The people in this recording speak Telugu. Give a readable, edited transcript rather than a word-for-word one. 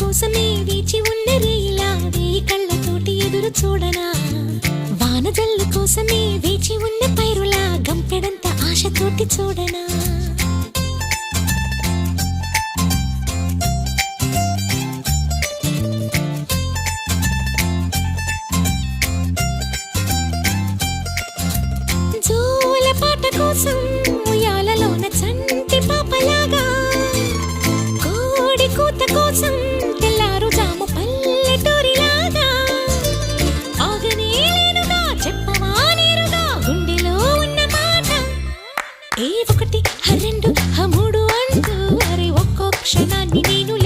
కోసమే వేచి ఉన్న రేయిలా వేయి కళ్ళతోటి ఎదురు చూడనా వానజల్లు కోసమే వేచి ఉన్న పైరులా గంపెడంత ఆశతోటి చూడనా జోల పాట కోసం ఉయ్యాలలోన చంటి పాపలాగా కోడి కూత కోసం తెల్లారు జాము పల్లెటూరిలాగా ఆగనే లేనుగా చెప్పవా నేరుగా గుండెలో ఉన్న మాట ఏ ఒకటి రెండు మూడు అంటూ అరే ఒక్కో క్షణాన్ని నేను